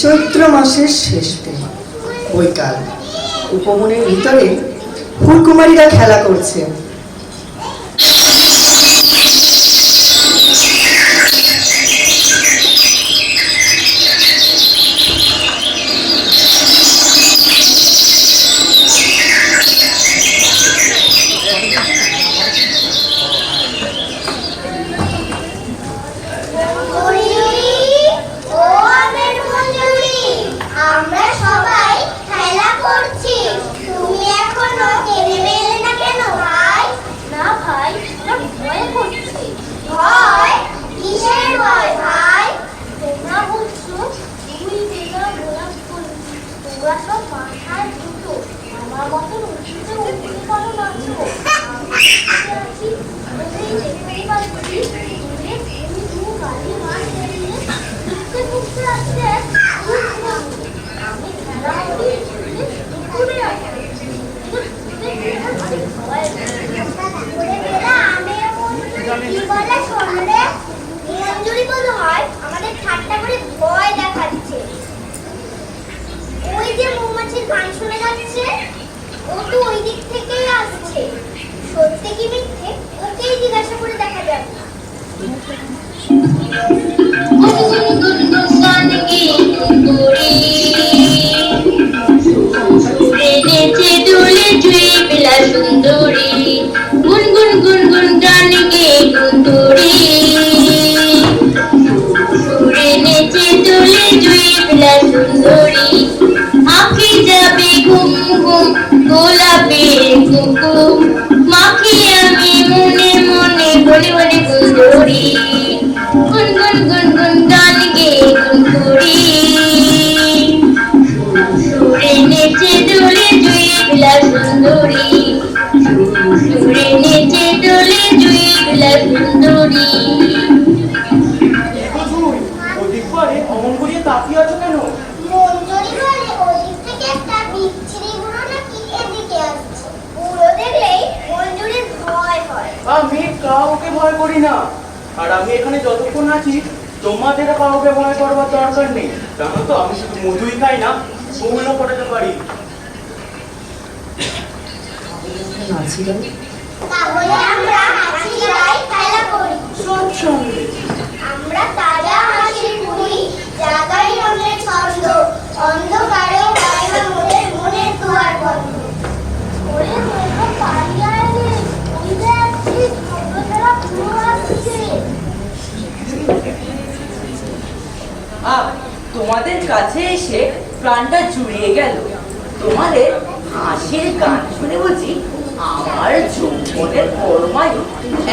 চৈত্র মাসের শেষ দিন বৈকাল, উপবনের ভিতরে ফুলকুমারীরা খেলা করছে। আমাদের ঠাট্টা করে ভয় দেখাচ্ছে। ওই যে মৌমাছির গান শোনা যাচ্ছে, ও তো ওই দিক থেকেই আসছে। সত্যি কি মিথ্যে ওকেই জিজ্ঞাসা করে দেখা যাবে। সুন্দরী গুনগুন গুনগুন গান গে গুন্দুরি সুরে নেচে দুলে জুই বিলা সুন্দরী আঁকি যাবে ঘুম ঘুম গোলাপের কুকুম মাখি আমি মনে মনে বলে বলে গুন্দুরি গুনগুন গুনগুন গান গে গুন্দুরি সুরে নেচে দুলে জুই বিলা সুন্দরী সুরে নেচে দোলে জুই বিলা সুন্দরী। ওদিক করে অমন করিয়ে তাকিয়ে আছো কেন? মঞ্জরি বলে ওদিক থেকে একটা বিচ্ছিরি বুড়ো নাকি এদিকে আসছে। বুড়ো দেখলেই মঞ্জুরির ভয় হয়। আমি কাউকে ভয় করি না, আর আমি এখানে যতক্ষণ আছি তোমাদের কাউকে ভয় করবার দরকার নেই। জানো তো আমি শুধু মধুই খাই না, ফুলও ফোটাতে পারি। তাহলে আমরা হাসি গাই খেলা করি। সৎসঙ্গে আমরা তারা হাসির মুড়ি জাগাই মনের ছন্দ, অন্ধকারেও গাইবা মনের মনের দুয়ার বন্ধ। ওরে মনে পারিয়া রে, ওই যে একটি ছোটবেলা বুড়ো আসছে। তোমাদের কাছে এসে প্রাণটা জুড়িয়ে গেল। তোমাদের হাসির গান শুনে বুঝি আমার যৌবনের পরমায়ু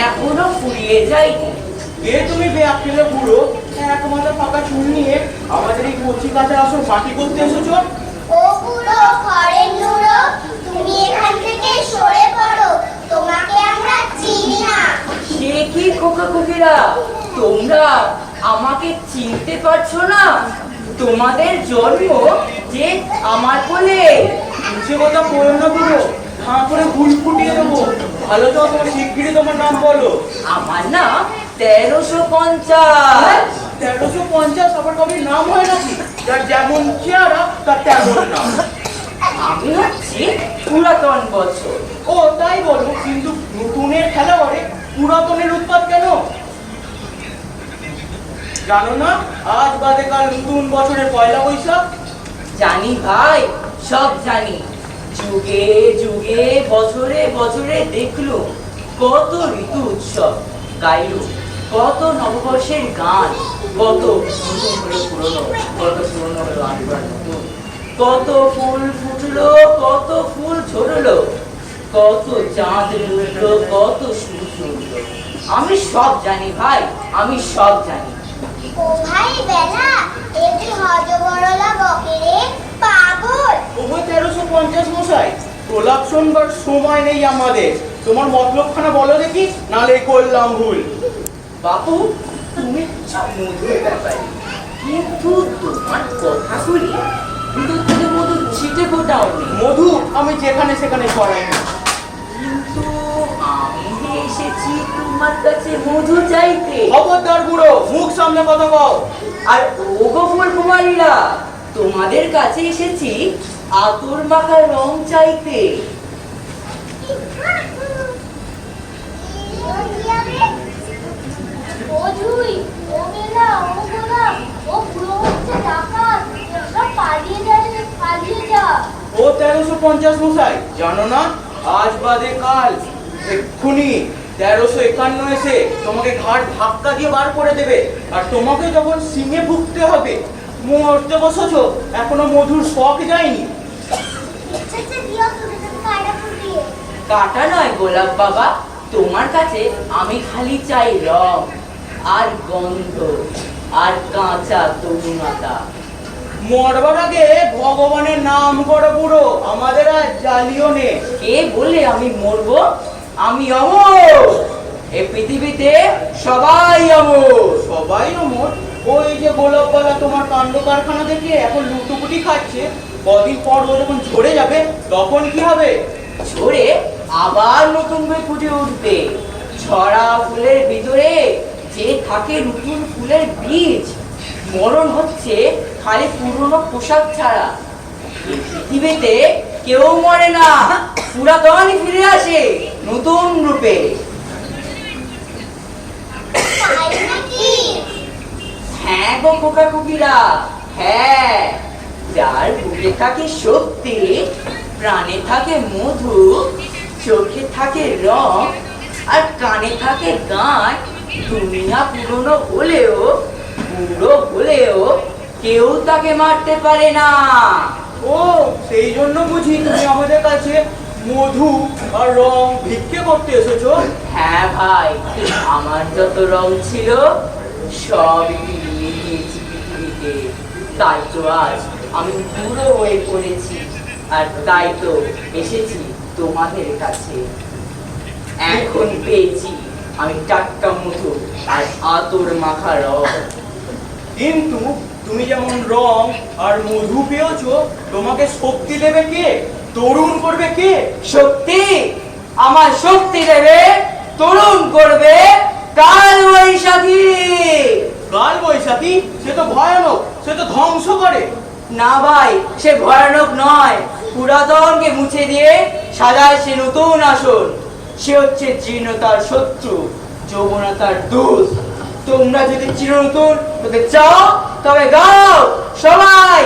এখনো ফুরিয়ে যায়নি। এ তুমি বেআক্কেলে বুড়ো, এক মাথা ফাঁকা চুল নিয়ে আমাদের এই কচি কাঁচা আসর মাটি করতে এসেছো? ও বুড়ো ঘরের নুড়ো, তুমি এখান থেকে সরে পড়ো, তোমাকে আমরা চিনি না। সে কি খোকা খুকিরা, তোমরা আমাকে চিনতে পারছো না? তোমাদের জন্ম যে আমার কোলে। নিচে কথা বলো না বুড়ো, হাঁ করে ভুল ফুটিয়ে দেবো। ভালো তো তোমার শিগগিরই তোমার নাম বলো। আমার নাম 1350। 1350 আবার কবে নাম হয় নাকি? যার যেমন চেহারা তার তেমন নাম। আমি হচ্ছি পুরাতন বছর। ও তাই বলো, কিন্তু নতুনের খেলা করে পুরাতনের উৎপাত কেন? জানো না আজ বাদে কাল নতুন বছরের পয়লা বৈশাখ? জানি ভাই, সব জানি। যুগে যুগে বছরে বছরে দেখলো কত ঋতু উৎসব গাইলো, কত নববর্ষের গান, কত নতুন হলো পুরনো, কত পুরনো হলো আরেকবার নতুন, কত ফুল ফুটলো, কত ফুল ঝরলো, কত চাঁদ উঠলো, কত সূর্য উঠলো। আমি সব জানি ভাই, আমি সব জানি। ও ভাই বেলা, এ কি হজবরলা বকেরে পাগল। ও 1350 মশাই, প্রলাপ শোনবার সময় নেই আমাদের। তোমার মতলবখানা বলো দেখি, নালে করলাম ভুল। বাপু, তুমি মধুর ব্যাপারে, কিন্তু তোমার কথাগুলি ভিতর থেকে মধু ছিটে ফোটাওনি। মধু আমি যেখানে সেখানে ছড়াই না। কিন্তু আমি যে এসেছি তোমার কাছে মধু চাইতে। খবরদার বুড়ো, মুখ সামনে কথা কও। আর ওগো ফুলকুমারীরা, তোমাদের কাছে এসেছি আতর মাখা রং চাইতে। মধুই, ও বেলা, ও গোলাপ, ও বুড়ো হচ্ছে ডাকাত, সব পালিয়ে যা। ও 1350 মশাই, জানো না আজ বাদে কাল এক্ষুনি 1351 এসে তোমাকে ঘাট ধাক্কা দিয়ে বার করে দেবে। আর তোমাকে যখন সিংহে ভুগতে হবে, মরতে বসেছো, এখনো মধুর শখ যায়নি। কাটা নয় গোলাপ বাবা, তোমার কাছে আমি খালি চাই রং আর গন্ধ আর কাঁচা তরুণতা। মরবার আগে ভগবানের নাম করো বুড়ো, আমাদের আর জ্বালিও নে। কে বলে আমি মরবো? আমি অমর, এ পৃথিবীতে সবাই অমর। সবাই অমর? ওই যে গোলাপবালা তোমার কাণ্ড কারখানা দেখে এখন লুটুপুটি খাচ্ছে, কদিন পর ও যখন ঝরে যাবে তখন কি হবে? ঝরে আবার নতুন করে ফুটে উঠবে। ছড়া ফুলের ভিতরে যে থাকে নতুন ফুলের বীজ। মরণ হচ্ছে খালি পুরনো পোশাক ছাড়া। এই পৃথিবীতে কেউ মরে না, পুরাতনই ফিরে আসে নতুন রূপে। হ্যাঁ গো খোকা খুকিরা, হ্যাঁ, যার বুকে থাকে শক্তি, প্রাণে থাকে মধু, চোখে থাকে রং আর কানে থাকে গান, দুনিয়া পুরনো হলেও বুড়ো হলেও কেউ তাকে মারতে পারে না। ও সেই জন্য বুঝি তুমি আমাদের কাছে মধু আর রং ভিক্ষে করতে এসেছো? হ্যাঁ ভাই, আমার যত রং ছিল সব বিলিয়ে দিয়েছি পৃথিবীতে। তাই তো আজ আমি বুড়ো হয়ে পড়েছি, আর তাই তো এসেছি তোমাদের কাছে। এখন পেয়েছি আমি টাটকা মধু আর আতর মাখা রং। কিন্তু তুমি যেমন রং আর মধু পেয়েছো, তোমাকে শক্তি দেবে কে? তরুণ করবে কে? শক্তি আমার শক্তি দেবে, তরুণ করবে কাল বৈশাখী। কাল বৈশাখী? সে তো ভয়ানক, সে তো ধ্বংস করে। না ভাই, সে ভয়ানক নয়, পুরাতনকে মুছে দিয়ে সাজায় সে নতুন আসন। সে হচ্ছে জীর্ণতার শত্রু, যৌবনতার দোষ। তোমরা যদি চিরনতুন হতে চাও তবে গাও সবাই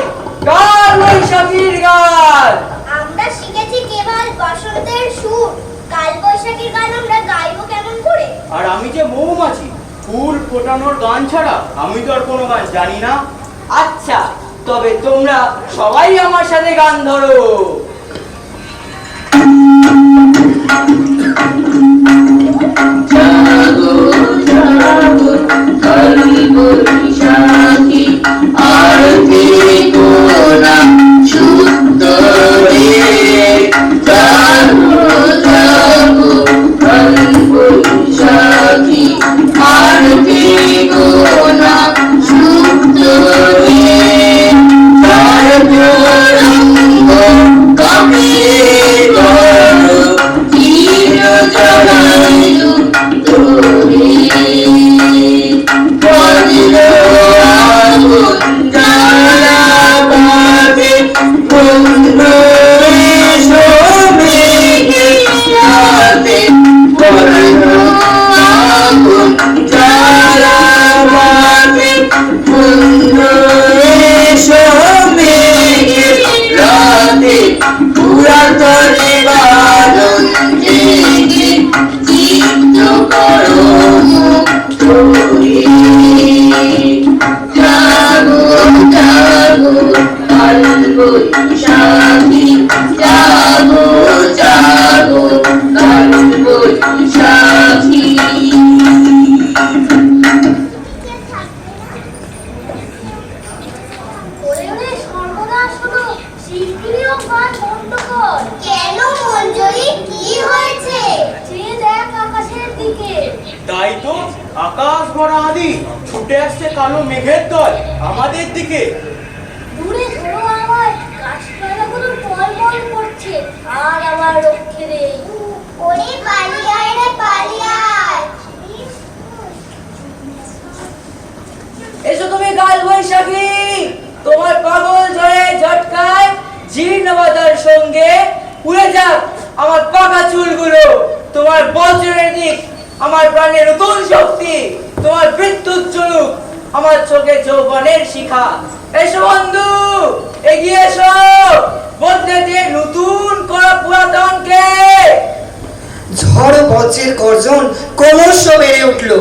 কাল বৈশাখীর গান। আমরা শিখেছি কেবল বসন্তের সুর, কাল বৈশাখীর গান আমরা গাইবো কেমন করে? আর আমি যে মৌমাছি, ফুল ফোটানোর গান ছাড়া আমি তো আর কোনো গান জানি না। আচ্ছা, তবে তোমরা সবাই আমার সাথে গান ধরো। জাগো জাগো কাল বৈশাখী, আর থেকো না সুন্দরী। জাগো জাগো কাল বৈশাখী, আর থেকো না সুন্দরী। তার রঙ্গ কমিয়ে করো, চির জড়ায়ু তোরে। বজ্র আগুন জ্বালাবাবে, বন্ধ এসো মেঘে রাতে। বজ্র আগুন জ্বালাবাবে, বন্ধ এসো মেঘে রাতে। পুরাতনে বাদন জেগে চিত্ত করো তোরে। জাগো জাগো কাল বৈশাখী, জাগো জাগো কাল বৈশাখী। ওরে ওরে সর্বনাশ হলো, শিগগিরিও গান বন্ধ কর। কেন মঞ্জরি, কি হয়েছে? চেয়ে দেখ আকাশের দিকে। তাই তো, আকাশ ভরা আদি ছুটে আসছে কালো মেঘের দল আমাদের দিকে। দূরে ধরো আমায়, গাছপালাগুলো টলমল করছে, আর আমার রক্ষে নেই। ওরে পালিয়ে আয় রে পালিয়ে। পালিয়ে আয়। এসো তুমি কাল বৈশাখী, তোমার পাগল ঝড়ে ঝটকায় জীর্ণবাতার সঙ্গে উড়ে যাক আমার পাকা চুলগুলো। তোমার বজ্রের দিক আমার প্রাণে নতুন শক্তি, তোমার বিদ্যুৎ চলুক আমার চোখে যৌবনের শিখা। এসো বন্ধু, এগিয়ে এসো, বদলে দিয়ে নতুন করা পুরাতনকে। ঝড় ও বজ্রের গর্জন ক্রমশ বেড়ে উঠল।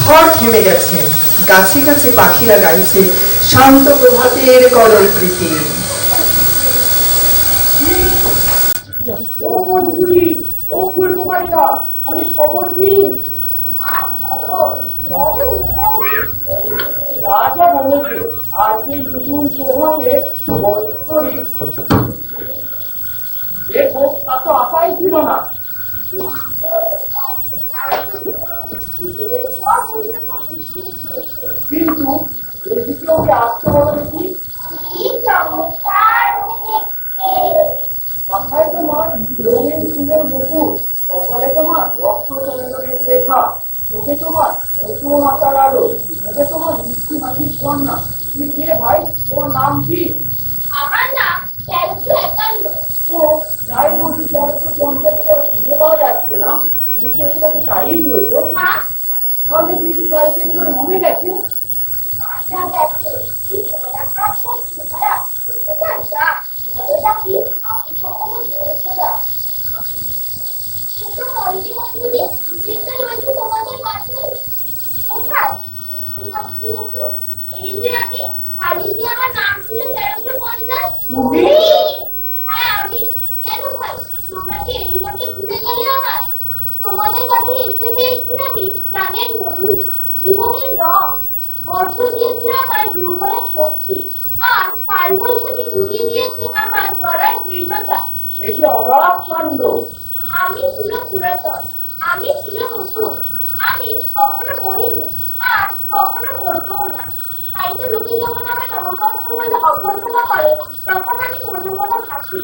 ঝড় থেমে গেছে, গাছে গাছে পাখিরা গাইছে শান্ত প্রভাতের করল প্রীতি। ও বন্ধুরি, ও ফুলকুমারিকা, অনেক খবর কি? রাজা বলেছে আজ এই নতুন প্রভাতে বৎসরি দেখো, তা তো আশাই ছিল না। কিন্তু এদিকে ওকে আসতে বলো দেখি। মাথায় তোমার রঙিন ফুলের মুকুট, সকালে তোমার রক্ত চন্দনের রেখা, চোখে তোমার নতুন আকার আলো, মুখে তোমার মিষ্টি হাসির কন্যা। তুমি কে ভাই? তোমার নাম কি? আমার নাম 1351। তো যাই বলছি 1350টা খুঁজে পাওয়া যাচ্ছে না, তুমি কি একটু তাকে চাইয়ে দিয়েছো? না, তাহলে তুই কি কালকে তোমার মনে গেছে? আশা গেছে। এটা খুব খারাপ। এটা যা, এটা কি আমি কখনো বলবো না। কিন্তু মন্ত্রী মন্ত্রী চিন্তা রয়েছে তোমাদের কাছে। কোথায়? এই যে আমি, কালি যে আমার নাম ছিল 1350। তুমি? হ্যাঁ আমি। কেন ভাই, তোমরা কি এই মধ্যে ভুলে গেলে আমার? তোমাদের কাছে এসে পেয়েছি আমি প্রাণের মধু, জীবনের রং, বর্ষ দিয়েছে আমার দুর্বলের শক্তি, আর কাল বৈশাখী ঘুরিয়ে দিয়েছে আমার জড়ার দৃঢ়তা। এই যে অবাক কাণ্ড! আমি ছিল পুরাতন, আমি ছিল নতুন, আমি কখনো মরিনি আর কখনো মরবও না। তাই তো লোকে যখন আমার নববর্ষ বলে অভ্যর্থনা করে, তখন আমি মনে মনে হাসি।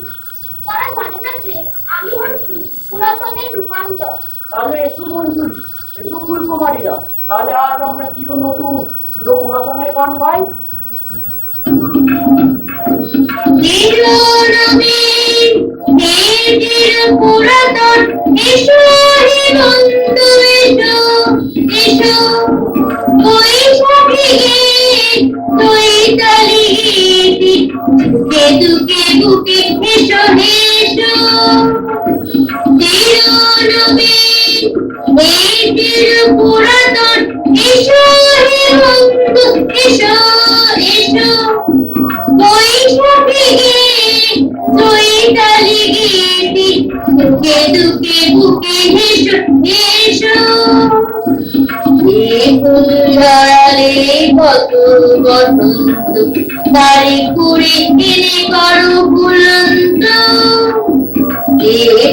তারা জানে না যে আমি হচ্ছি পুরাতনের রূপান্তর। তাহলে একটু মঞ্জুরি, একটু ফুলকুমারিরা, তাহলে আজ আমরা চির নতুন চির পুরাতনের গান গাই। পুরাতন এসো হে বন্ধু এসো, এসো বৈশাখী চৈতালি বুকে দুকে বুকে এসো এসো চিরনবীন এই চির পুরাতন এসো হে বন্ধু এসো, এসো বৈশাখী চৈতালি গীতি দুকে দুকে বুকে এসো, এসো ধরালে কত বসন্ত তারি কুড়ি এনে করো বুলন্ত,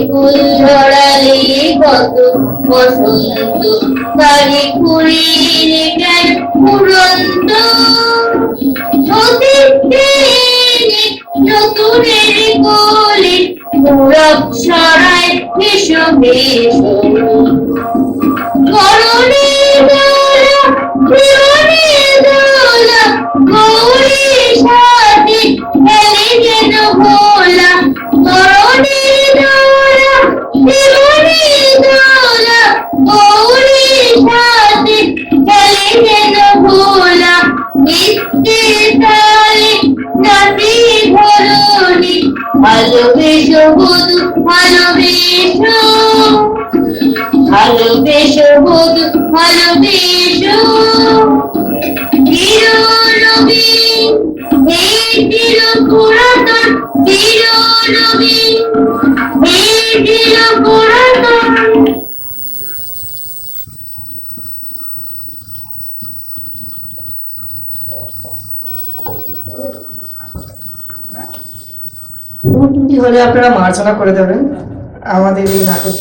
ফুল ধরালে কত বসন্ত তারি কুড়ি এনে কেন উড়ন্ত, নতুনের কোলে গৌরব ছড়ায় এসো এসো করণে দোলা জীবনে দোলা গৌরীর সাথে খেলে যেন ভোলা, করণে দোলা জীবনে দোলা গৌরীর সাথে খেলে যেন ভালোবেসো বধু ভালোবেসো, ভালোবেসো বধু ভালোবেসো, চিরনবীন এই চির পুরাতন, চিরনবীন এই চির পুরাতন। হলে আপনারা মার্জনা করে দেবেন আমাদের এই নাটক